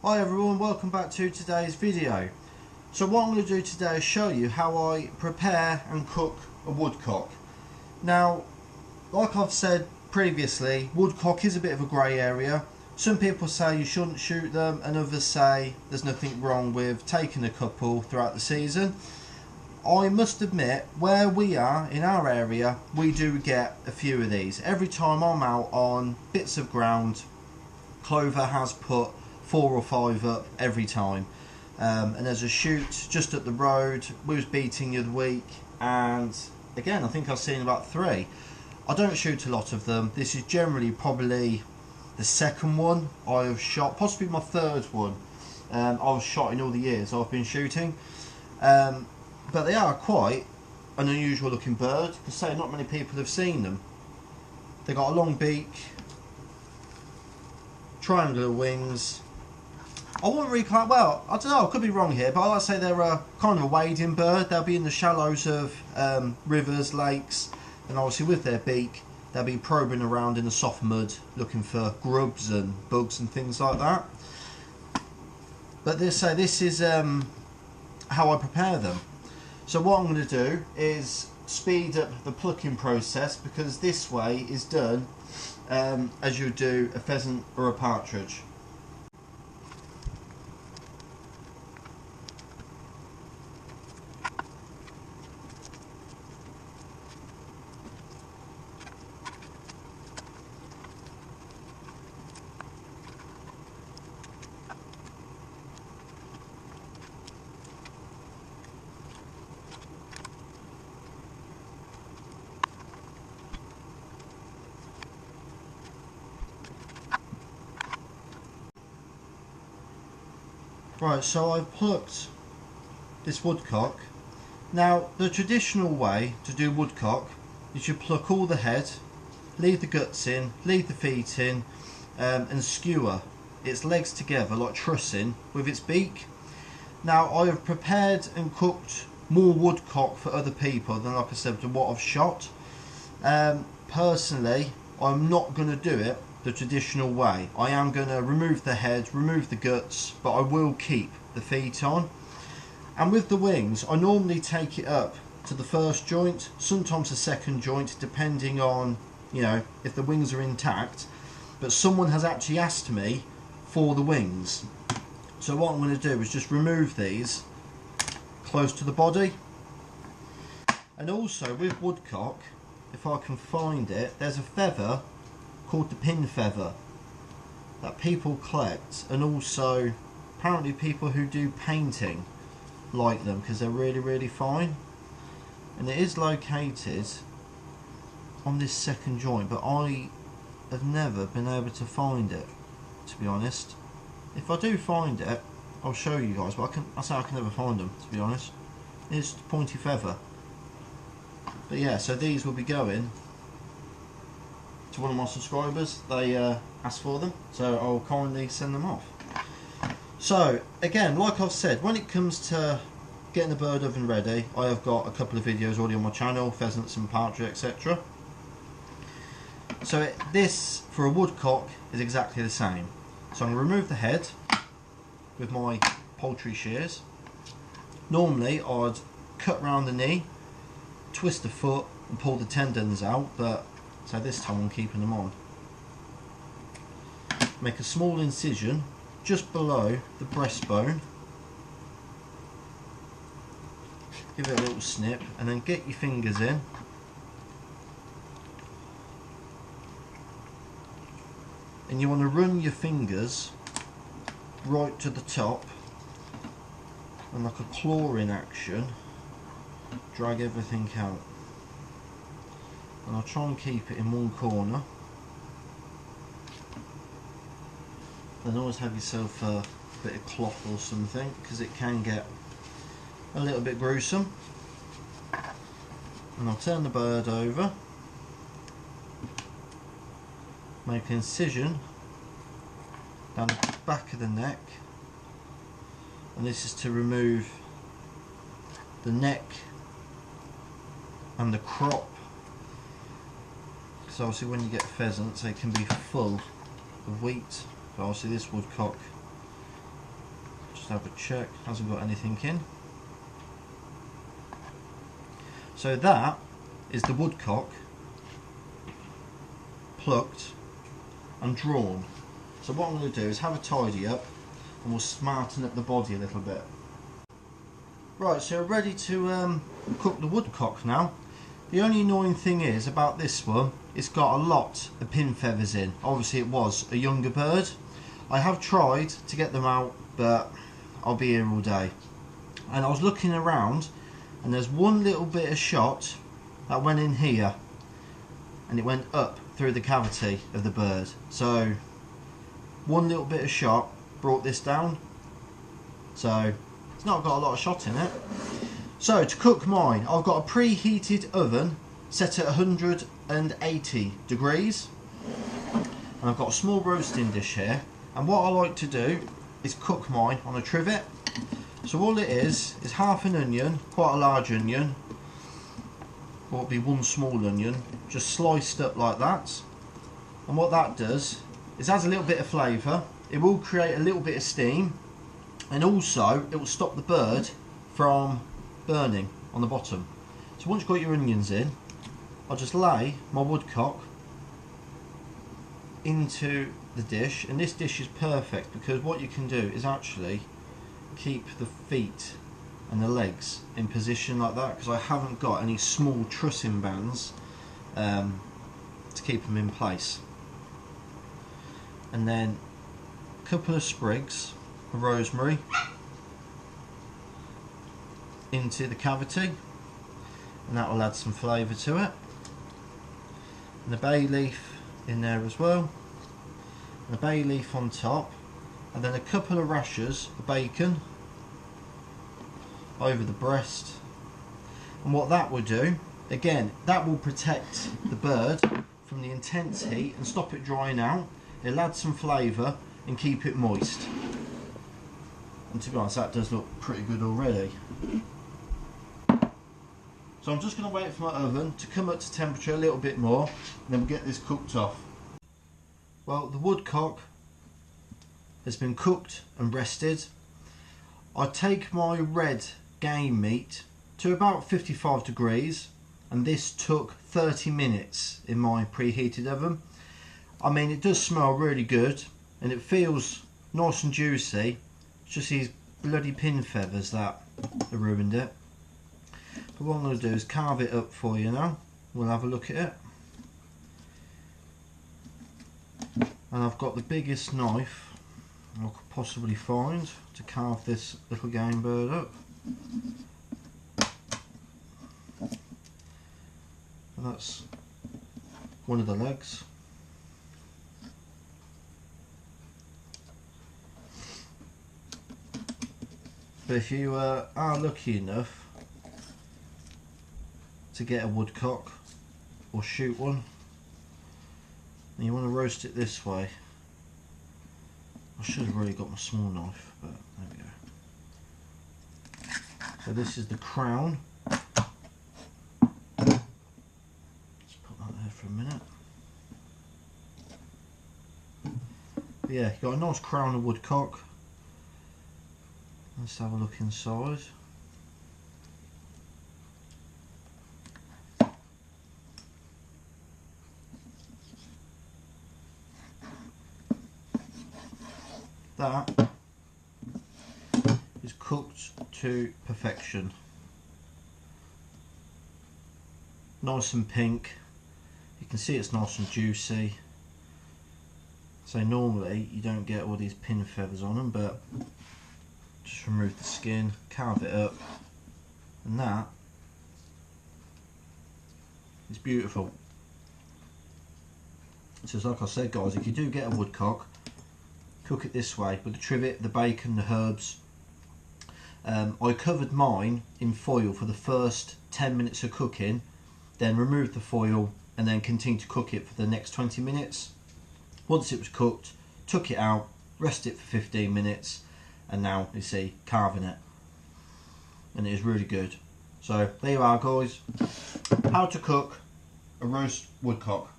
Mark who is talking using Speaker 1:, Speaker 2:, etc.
Speaker 1: Hi everyone, welcome back to today's video. So what I'm going to do today is show you how I prepare and cook a woodcock. Now, like I've said previously, woodcock is a bit of a grey area. Some people say you shouldn't shoot them and others say there's nothing wrong with taking a couple throughout the season. I must admit, where we are in our area, we do get a few of these. Every time I'm out on bits of ground, Clover has put 4 or 5 up every time, and there's a shoot just up the road. We was beating the other week, and again I think I've seen about 3. I don't shoot a lot of them. This is generally probably the second one I have shot, possibly my third one I've shot in all the years I've been shooting, but they are quite an unusual looking bird. To say not many people have seen them. They got a long beak, triangular wings. I wouldn't really class, well, I don't know, I could be wrong here, but I like to say they're a kind of a wading bird. They'll be in the shallows of rivers, lakes, and obviously with their beak they'll be probing around in the soft mud looking for grubs and bugs and things like that. But this is how I prepare them. So what I'm going to do is speed up the plucking process, because this way is done as you do a pheasant or a partridge. Right, so I've plucked this woodcock. Now, the traditional way to do woodcock is you pluck all the head, leave the guts in, leave the feet in, and skewer its legs together like trussing with its beak. Now, I have prepared and cooked more woodcock for other people than, like I said, to what I've shot. Personally, I'm not going to do it the traditional way. I am going to remove the head, remove the guts, but I will keep the feet on. And with the wings, I normally take it up to the first joint, sometimes the second joint, depending on, you know, if the wings are intact. But someone has actually asked me for the wings, so what I'm going to do is just remove these close to the body. And also with woodcock, if I can find it, there's a feather called the pin feather that people collect, and also apparently people who do painting like them because they're really fine, and it is located on this second joint, but I have never been able to find it, to be honest. If I do find it, I'll show you guys, but I say I can never find them, to be honest. It's the pointy feather. But yeah, so these will be going to one of my subscribers. They asked for them, so I'll kindly send them off. So again, like I've said, when it comes to getting the bird oven ready, I have got a couple of videos already on my channel, pheasants and partridge, etc. So this for a woodcock is exactly the same. So I'm going to remove the head with my poultry shears. Normally I'd cut round the knee, twist the foot and pull the tendons out, but so this time I'm keeping them on. Make a small incision just below the breastbone, give it a little snip, and then get your fingers in and you want to run your fingers right to the top and, like a clawing action, drag everything out. And I'll try and keep it in one corner. Then always have yourself a bit of cloth or something, because it can get a little bit gruesome. And I'll turn the bird over, make an incision down the back of the neck, and this is to remove the neck and the crop, because obviously when you get pheasants they can be full of wheat, but obviously this woodcock Just have a check, hasn't got anything in. So that is the woodcock plucked and drawn. So what I'm going to do is have a tidy up and we'll smarten up the body a little bit. Right, so we're ready to cook the woodcock now. The only annoying thing is about this one, it's got a lot of pin feathers in. Obviously it was a younger bird. I have tried to get them out, but I'll be here all day. And I was looking around and there's one little bit of shot that went in here and it went up through the cavity of the bird. So one little bit of shot brought this down. So it's not got a lot of shot in it. So to cook mine, I've got a preheated oven set at 180 degrees. And I've got a small roasting dish here. And what I like to do is cook mine on a trivet. So all it is half an onion, quite a large onion, or it'll be one small onion, just sliced up like that. And what that does is adds a little bit of flavour. It will create a little bit of steam, and also it will stop the bird from burning on the bottom. So once you've got your onions in, I'll just lay my woodcock into the dish, and this dish is perfect because what you can do is actually keep the feet and the legs in position like that, because I haven't got any small trussing bands to keep them in place. And then a couple of sprigs of rosemary into the cavity, and that will add some flavour to it. And the bay leaf in there as well, and the bay leaf on top, and then a couple of rashers of bacon over the breast. And what that will do, again, that will protect the bird from the intense heat and stop it drying out. It'll add some flavour and keep it moist. And to be honest, that does look pretty good already. So I'm just going to wait for my oven to come up to temperature a little bit more, and then we'll get this cooked off. Well, the woodcock has been cooked and rested. I take my red game meat to about 55 degrees, and this took 30 minutes in my preheated oven. I mean, it does smell really good and it feels nice and juicy. It's just these bloody pin feathers that have ruined it. But what I'm going to do is carve it up for you now. We'll have a look at it. And I've got the biggest knife I could possibly find to carve this little game bird up. And that's one of the legs. But if you are lucky enough to get a woodcock or shoot one, and you want to roast it this way, I should have really got my small knife, but there we go. So this is the crown. Let's put that there for a minute. But yeah, you've got a nice crown of woodcock. Let's have a look inside. That is cooked to perfection. Nice and pink. You can see it's nice and juicy. So normally you don't get all these pin feathers on them, but just remove the skin, carve it up, and that is beautiful. So like I said guys, if you do get a woodcock, cook it this way with the trivet, the bacon, the herbs. I covered mine in foil for the first 10 minutes of cooking, then removed the foil and then continued to cook it for the next 20 minutes. Once it was cooked, took it out, rested it for 15 minutes, and now you see carving it, and it is really good. So there you are guys, how to cook a roast woodcock.